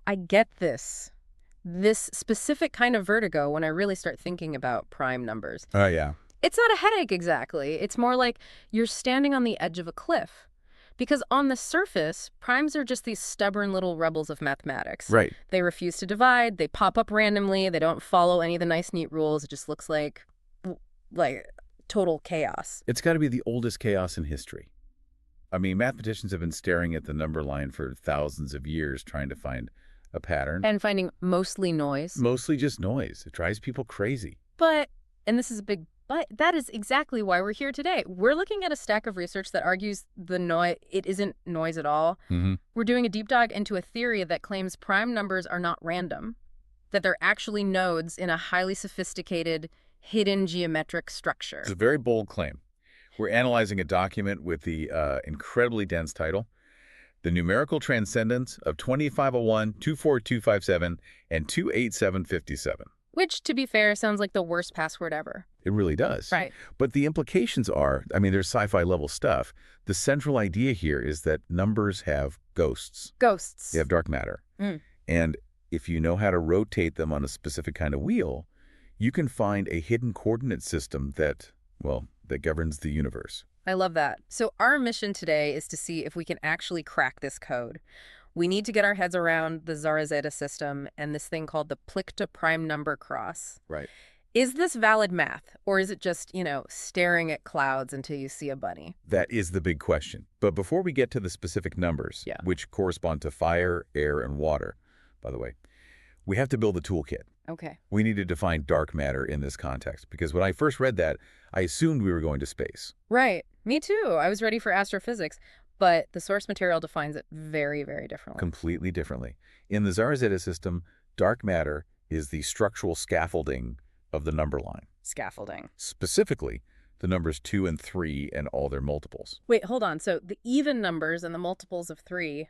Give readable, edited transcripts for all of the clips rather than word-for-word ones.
I get this specific kind of vertigo when I really start thinking about prime numbers. Oh, yeah. It's not a headache exactly. It's more like you're standing on the edge of a cliff. Because on the surface, primes are just these stubborn little rebels of mathematics. Right. They refuse to divide, they pop up randomly, they don't follow any of the nice, neat rules. It just looks like total chaos. It's got to be the oldest chaos in history. I mean, mathematicians have been staring at the number line for thousands of years trying to find a pattern. And finding mostly noise. Mostly just noise. It drives people crazy. But, and this is a big but, that is exactly why we're here today. We're looking at a stack of research that argues it isn't noise at all. Mm-hmm. We're doing a deep dive into a theory that claims prime numbers are not random, that they're actually nodes in a highly sophisticated, hidden geometric structure. It's a very bold claim. We're analyzing a document with the incredibly dense title, The Numerical Transcendence of 2501, 24257, and 28757. Which, to be fair, sounds like the worst password ever. It really does. Right. But the implications are, I mean, there's sci-fi level stuff. The central idea here is that numbers have ghosts. Ghosts. They have dark matter. And if you know how to rotate them on a specific kind of wheel, you can find a hidden coordinate system that governs the universe. I love that. So our mission today is to see if we can actually crack this code. We need to get our heads around the Zara-Zeta system and this thing called the Plickta prime number cross. Right. Is this valid math, or is it just, staring at clouds until you see a bunny? That is the big question. But before we get to the specific numbers, which correspond to fire, air, and water, by the way, we have to build a toolkit. Okay. We need to define dark matter in this context, because when I first read that, I assumed we were going to space. Right. Me too. I was ready for astrophysics. But the source material defines it very, very differently. Completely differently. In the Zara-Zeta system, dark matter is the structural scaffolding of the number line. Scaffolding. Specifically, the numbers 2 and 3 and all their multiples. Wait, hold on. So the even numbers and the multiples of 3,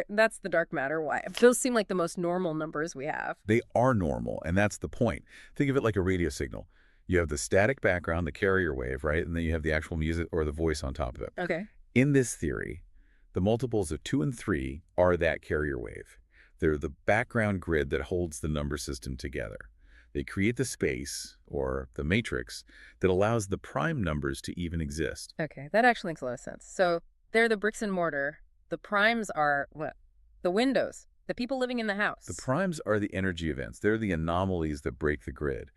that's the dark matter. Why? Those seem like the most normal numbers we have. They are normal, and that's the point. Think of it like a radio signal. You have the static background, the carrier wave, right? And then you have the actual music or the voice on top of it. Okay. In this theory, the multiples of 2 and 3 are that carrier wave. They're the background grid that holds the number system together. They create the space, or the matrix, that allows the prime numbers to even exist. Okay, that actually makes a lot of sense. So they're the bricks and mortar. The primes are, what? The windows, the people living in the house. The primes are the energy events. They're the anomalies that break the grid.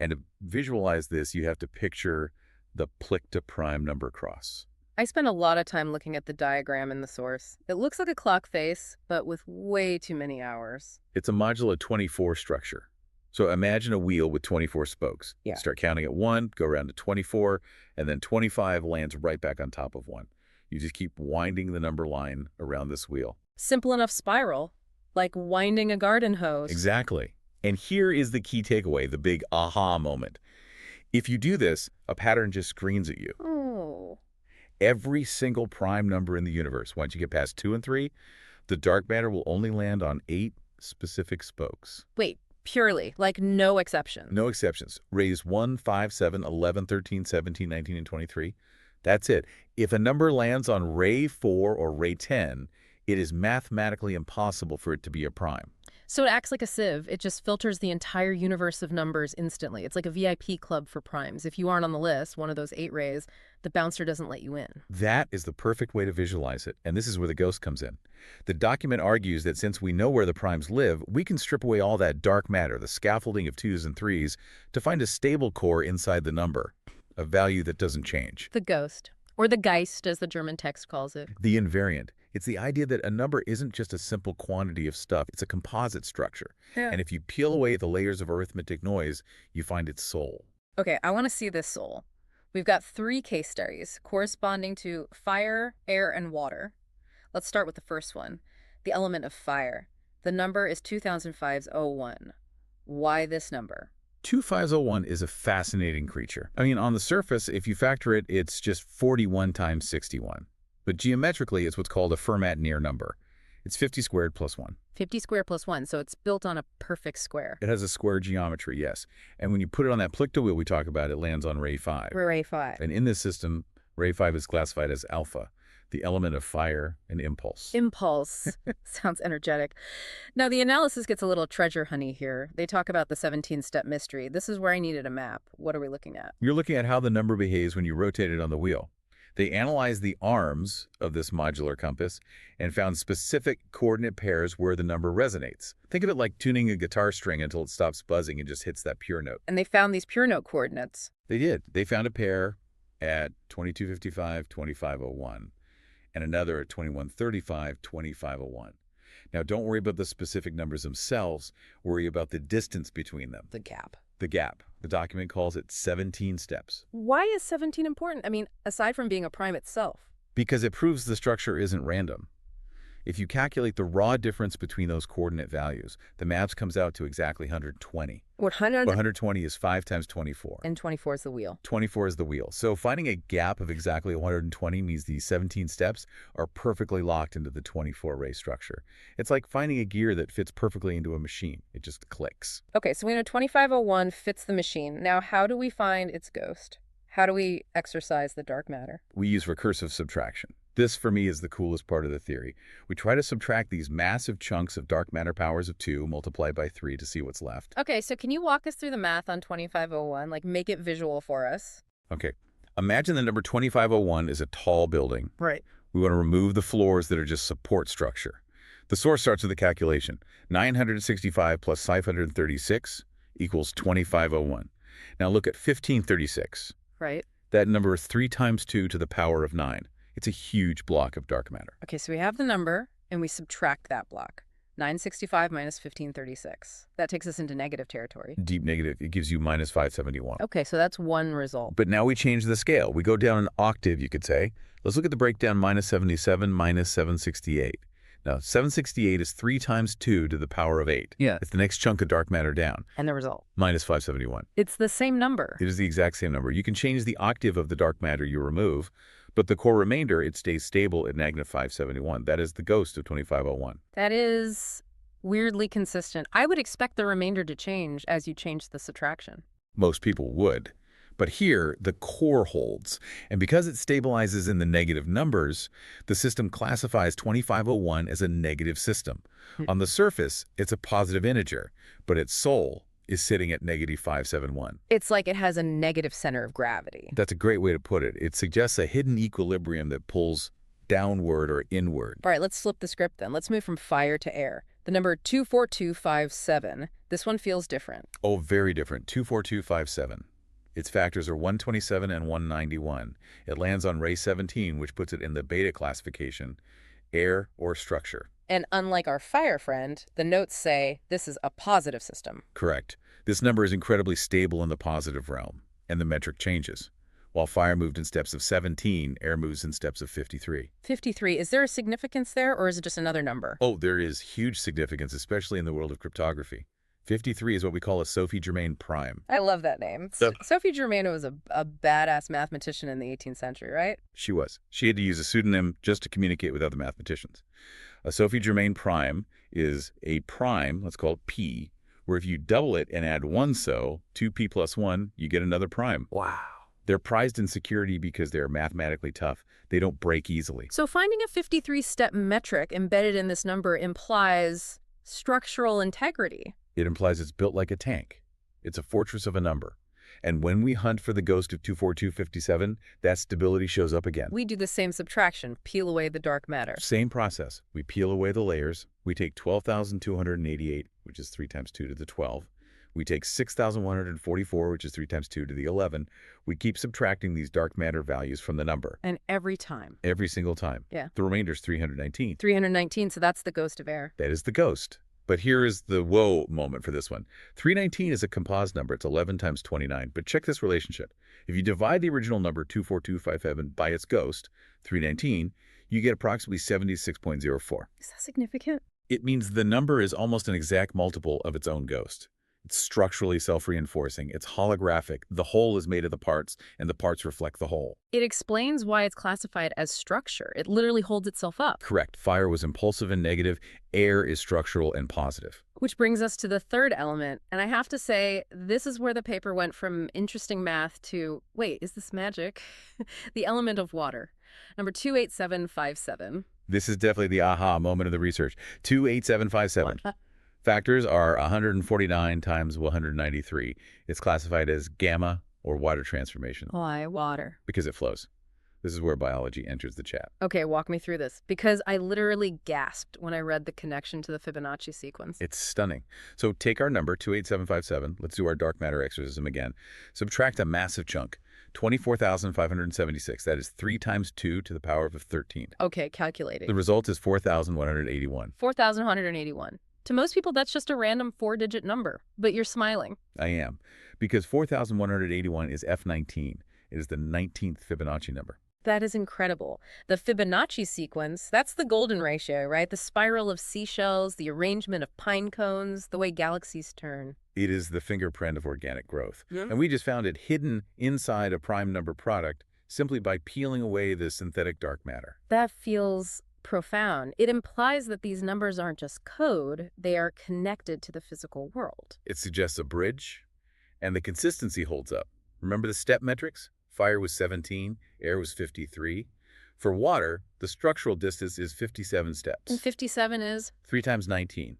And to visualize this, you have to picture the Plickta prime number cross. I spent a lot of time looking at the diagram in the source. It looks like a clock face, but with way too many hours. It's a modulo 24 structure. So imagine a wheel with 24 spokes. Yeah. Start counting at 1, go around to 24, and then 25 lands right back on top of 1. You just keep winding the number line around this wheel. Simple enough spiral, like winding a garden hose. Exactly. And here is the key takeaway, the big aha moment. If you do this, a pattern just screams at you. Oh. Every single prime number in the universe, once you get past 2 and 3, the dark matter will only land on 8 specific spokes. Wait, purely, like no exceptions? No exceptions. Rays 1, 5, 7, 11, 13, 17, 19, and 23. That's it. If a number lands on ray 4 or ray 10, it is mathematically impossible for it to be a prime. So it acts like a sieve. It just filters the entire universe of numbers instantly. It's like a VIP club for primes. If you aren't on the list, one of those 8 rays, the bouncer doesn't let you in. That is the perfect way to visualize it, and this is where the ghost comes in. The document argues that since we know where the primes live, we can strip away all that dark matter, the scaffolding of 2s and 3s, to find a stable core inside the number, a value that doesn't change. The ghost, or the Geist, as the German text calls it. The invariant. It's the idea that a number isn't just a simple quantity of stuff. It's a composite structure. Yeah. And if you peel away the layers of arithmetic noise, you find its soul. Okay, I want to see this soul. We've got 3 case studies corresponding to fire, air, and water. Let's start with the first one, the element of fire. The number is 2005's 01. Why this number? 2501 is a fascinating creature. I mean, on the surface, if you factor it, it's just 41 times 61. But geometrically, it's what's called a Fermat-Near number. It's 50 squared plus 1. 50 squared plus 1, so it's built on a perfect square. It has a square geometry, yes. And when you put it on that Plickta wheel we talk about, it lands on ray 5. Ray 5. And in this system, ray 5 is classified as alpha. The element of fire and impulse. Impulse. Sounds energetic. Now, the analysis gets a little treasure honey here. They talk about the 17-step mystery. This is where I needed a map. What are we looking at? You're looking at how the number behaves when you rotate it on the wheel. They analyzed the arms of this modular compass and found specific coordinate pairs where the number resonates. Think of it like tuning a guitar string until it stops buzzing and just hits that pure note. And they found these pure note coordinates. They did. They found a pair at 2255, 2501, and another at 2135, 2501. Now, don't worry about the specific numbers themselves. Worry about the distance between them. The gap. The gap. The document calls it 17 steps. Why is 17 important? I mean, aside from being a prime itself. Because it proves the structure isn't random. If you calculate the raw difference between those coordinate values, the maps comes out to exactly 120. 120 is 5 times 24. And 24 is the wheel. 24 is the wheel. So finding a gap of exactly 120 means these 17 steps are perfectly locked into the 24-ray structure. It's like finding a gear that fits perfectly into a machine. It just clicks. Okay, so we know 2501 fits the machine. Now, how do we find its ghost? How do we exercise the dark matter? We use recursive subtraction. This, for me, is the coolest part of the theory. We try to subtract these massive chunks of dark matter powers of 2 multiplied by 3 to see what's left. Okay, so can you walk us through the math on 2501? Like, make it visual for us. Okay. Imagine the number 2501 is a tall building. Right. We want to remove the floors that are just support structure. The source starts with a calculation. 965 plus 536 equals 2501. Now look at 1536. Right. That number is 3 times 2 to the power of 9. It's a huge block of dark matter. Okay, so we have the number, and we subtract that block. 965 minus 1536. That takes us into negative territory. Deep negative, it gives you minus 571. Okay, so that's one result. But now we change the scale. We go down an octave, you could say. Let's look at the breakdown minus 77 minus 768. Now, 768 is 3 times 2 to the power of 8. Yeah. It's the next chunk of dark matter down. And the result? Minus 571. It's the same number. It is the exact same number. You can change the octave of the dark matter you remove, but the core remainder, it stays stable at negative 571. That is the ghost of 2501. That is weirdly consistent. I would expect the remainder to change as you change the subtraction. Most people would. But here, the core holds. And because it stabilizes in the negative numbers, the system classifies 2501 as a negative system. On the surface, it's a positive integer, but its soul is sitting at negative 571. It's like it has a negative center of gravity. That's a great way to put it. It suggests a hidden equilibrium that pulls downward or inward. All right, let's flip the script then. Let's move from fire to air. The number 24257, this one feels different. Oh, very different. 24257. Its factors are 127 and 191. It lands on ray 17, which puts it in the beta classification, air or structure. And unlike our fire friend, the notes say this is a positive system. Correct. This number is incredibly stable in the positive realm, and the metric changes. While fire moved in steps of 17, air moves in steps of 53. 53, is there a significance there, or is it just another number? Oh, there is huge significance, especially in the world of cryptography. 53 is what we call a Sophie Germain prime. I love that name. Sophie Germain was a badass mathematician in the 18th century, right? She was. She had to use a pseudonym just to communicate with other mathematicians. A Sophie Germain prime is a prime, let's call it P, where if you double it and add 1 so, 2p plus 1, you get another prime. Wow. They're prized in security because they're mathematically tough. They don't break easily. So finding a 53-step metric embedded in this number implies structural integrity. It implies it's built like a tank. It's a fortress of a number. And when we hunt for the ghost of 24257, that stability shows up again. We do the same subtraction, peel away the dark matter. Same process. We peel away the layers. We take 12,288, which is 3 times 2 to the 12. We take 6,144, which is 3 times 2 to the 11. We keep subtracting these dark matter values from the number. And every time. Every single time. Yeah. The remainder is 319. 319, so that's the ghost of air. That is the ghost. But here is the whoa moment for this one. 319 is a composite number. It's 11 times 29. But check this relationship. If you divide the original number 24257 by its ghost, 319, you get approximately 76.04. Is that significant? It means the number is almost an exact multiple of its own ghost. It's structurally self-reinforcing. It's holographic. The whole is made of the parts, and the parts reflect the whole. It explains why it's classified as structure. It literally holds itself up. Correct. Fire was impulsive and negative. Air is structural and positive. Which brings us to the third element, and I have to say, this is where the paper went from interesting math to, wait, is this magic? The element of water. Number 28757. This is definitely the aha moment of the research. 28757. Factors are 149 times 193. It's classified as gamma or water transformation Why water? because it flows. This is where biology enters the chat. Okay, walk me through this, because I literally gasped when I read the connection to the Fibonacci sequence. It's stunning. So take our number, 28757. Let's do our dark matter exorcism again. Subtract a massive chunk, 24,576. That is 3 times 2 to the power of 13. Okay, calculating. The result is 4,181. 4,181. To most people, that's just a random 4-digit number, but you're smiling. I am. Because 4,181 is F19. It is the 19th Fibonacci number. That is incredible. The Fibonacci sequence, that's the golden ratio, right? The spiral of seashells, the arrangement of pine cones, the way galaxies turn. It is the fingerprint of organic growth. Yeah. And we just found it hidden inside a prime number product simply by peeling away the synthetic dark matter. That feels profound. It implies that these numbers aren't just code, they are connected to the physical world. It suggests a bridge, and the consistency holds up. Remember the step metrics? Fire was 17, air was 53. For water, the structural distance is 57 steps. And 57 is? 3 times 19,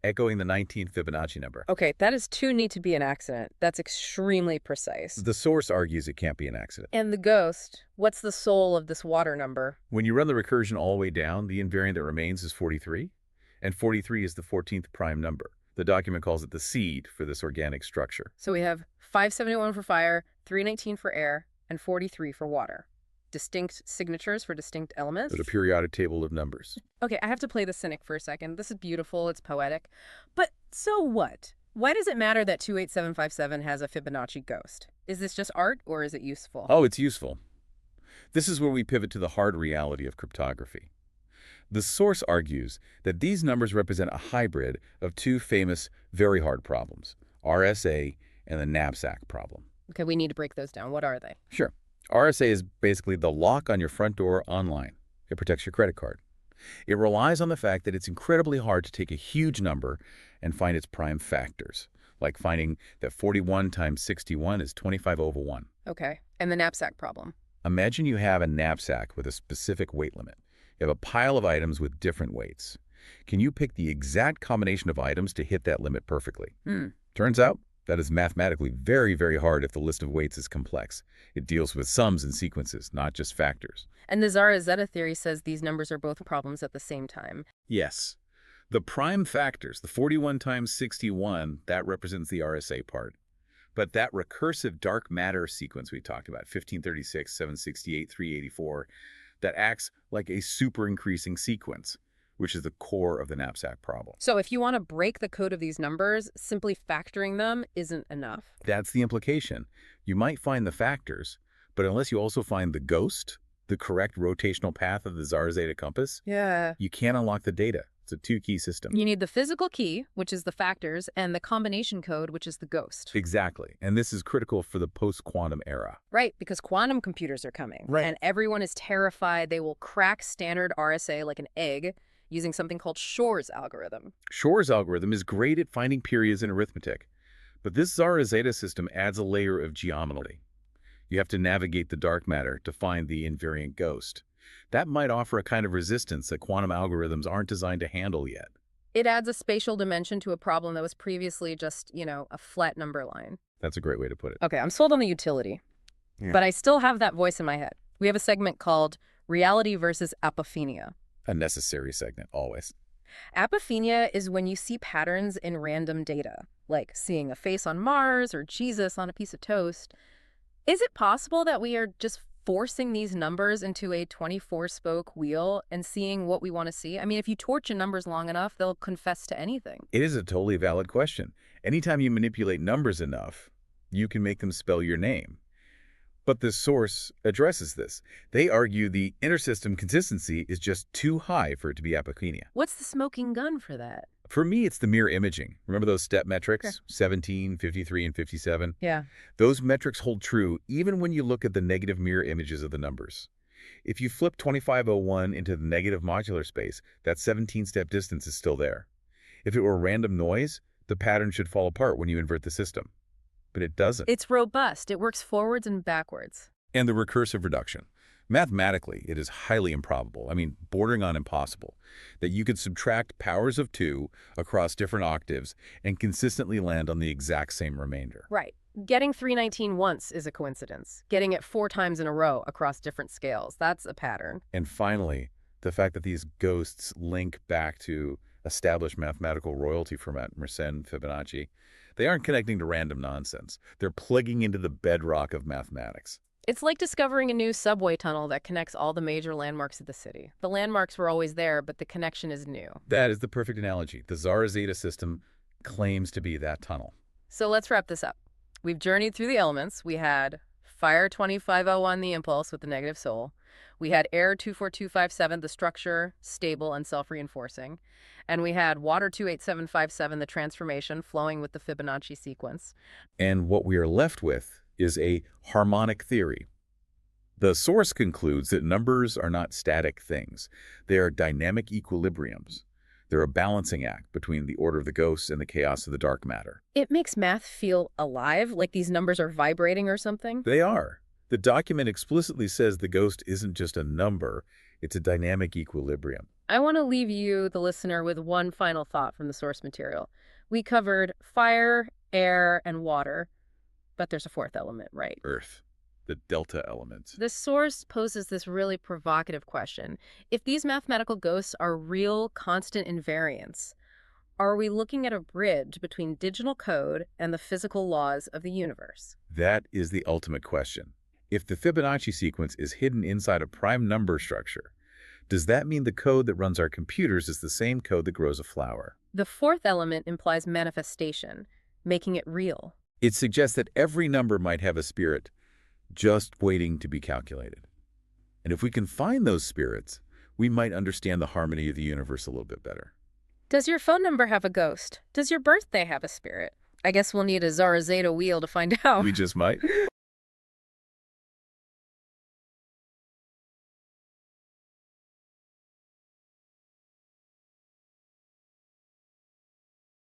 echoing the 19th Fibonacci number. Okay, that is too neat to be an accident. That's extremely precise. The source argues it can't be an accident. And the ghost, what's the soul of this water number? When you run the recursion all the way down, the invariant that remains is 43, and 43 is the 14th prime number. The document calls it the seed for this organic structure. So we have 571 for fire, 319 for air, and 43 for water. Distinct signatures for distinct elements. There's a periodic table of numbers. Okay, I have to play the cynic for a second. This is beautiful, it's poetic. But so what? Why does it matter that 28757 has a Fibonacci ghost? Is this just art, or is it useful? Oh, it's useful. This is where we pivot to the hard reality of cryptography. The source argues that these numbers represent a hybrid of 2 famous, very hard problems, RSA and the knapsack problem. Okay, we need to break those down. What are they? Sure. RSA is basically the lock on your front door online. It protects your credit card. It relies on the fact that it's incredibly hard to take a huge number and find its prime factors, like finding that 41 times 61 is 25 over 1. Okay, and the knapsack problem. Imagine you have a knapsack with a specific weight limit. You have a pile of items with different weights. Can you pick the exact combination of items to hit that limit perfectly? Turns out, that is mathematically very, very hard if the list of weights is complex. It deals with sums and sequences, not just factors. And the Zara-Zeta theory says these numbers are both problems at the same time. Yes. The prime factors, the 41 times 61, that represents the RSA part. But that recursive dark matter sequence we talked about, 1536, 768, 384, that acts like a super increasing sequence, which is the core of the knapsack problem. So if you want to break the code of these numbers, simply factoring them isn't enough. That's the implication. You might find the factors, but unless you also find the ghost, the correct rotational path of the Zara-Zeta compass, you can't unlock the data. It's a 2-key system. You need the physical key, which is the factors, and the combination code, which is the ghost. Exactly. And this is critical for the post-quantum era. Right, because quantum computers are coming. Right. And everyone is terrified they will crack standard RSA like an egg using something called Shor's algorithm. Shor's algorithm is great at finding periods in arithmetic, but this Zara-Zeta system adds a layer of geometry. You have to navigate the dark matter to find the invariant ghost. That might offer a kind of resistance that quantum algorithms aren't designed to handle yet. It adds a spatial dimension to a problem that was previously just, a flat number line. That's a great way to put it. Okay, I'm sold on the utility, Yeah. but I still have that voice in my head. We have a segment called Reality versus Apophenia. A necessary segment, always. Apophenia is when you see patterns in random data, like seeing a face on Mars or Jesus on a piece of toast. Is it possible that we are just forcing these numbers into a 24-spoke wheel and seeing what we want to see? I mean, if you torture numbers long enough, they'll confess to anything. It is a totally valid question. Anytime you manipulate numbers enough, you can make them spell your name. But the source addresses this. They argue the intersystem consistency is just too high for it to be apophenia. What's the smoking gun for that? For me, it's the mirror imaging. Remember those step Okay. metrics, 17, 53, and 57? Yeah. Those metrics hold true even when you look at the negative mirror images of the numbers. If you flip 2501 into the negative modular space, that 17-step distance is still there. If it were random noise, the pattern should fall apart when you invert the system. But it doesn't. It's robust. It works forwards and backwards. And the recursive reduction. Mathematically, it is highly improbable, bordering on impossible, that you could subtract powers of 2 across different octaves and consistently land on the exact same remainder. Right. Getting 319 once is a coincidence. Getting it 4 times in a row across different scales, that's a pattern. And finally, the fact that these ghosts link back to established mathematical royalty format, Mersenne, Fibonacci, they aren't connecting to random nonsense. They're plugging into the bedrock of mathematics. It's like discovering a new subway tunnel that connects all the major landmarks of the city. The landmarks were always there, but the connection is new. That is the perfect analogy. The Zara-Zeta system claims to be that tunnel. So let's wrap this up. We've journeyed through the elements. We had fire 2501, the impulse with the negative soul. We had air 24257, the structure, stable and self-reinforcing. And we had water 28757, the transformation, flowing with the Fibonacci sequence. And what we are left with is a harmonic theory. The source concludes that numbers are not static things. They are dynamic equilibriums. They're a balancing act between the order of the ghosts and the chaos of the dark matter. It makes math feel alive, like these numbers are vibrating or something. They are. The document explicitly says the ghost isn't just a number, it's a dynamic equilibrium. I want to leave you, the listener, with one final thought from the source material. We covered fire, air, and water, but there's a fourth element, right? Earth, the delta element. The source poses this really provocative question. If these mathematical ghosts are real, constant invariants, are we looking at a bridge between digital code and the physical laws of the universe? That is the ultimate question. If the Fibonacci sequence is hidden inside a prime number structure, does that mean the code that runs our computers is the same code that grows a flower? The fourth element implies manifestation, making it real. It suggests that every number might have a spirit just waiting to be calculated. And if we can find those spirits, we might understand the harmony of the universe a little bit better. Does your phone number have a ghost? Does your birthday have a spirit? I guess we'll need a Zara Zeta wheel to find out. We just might.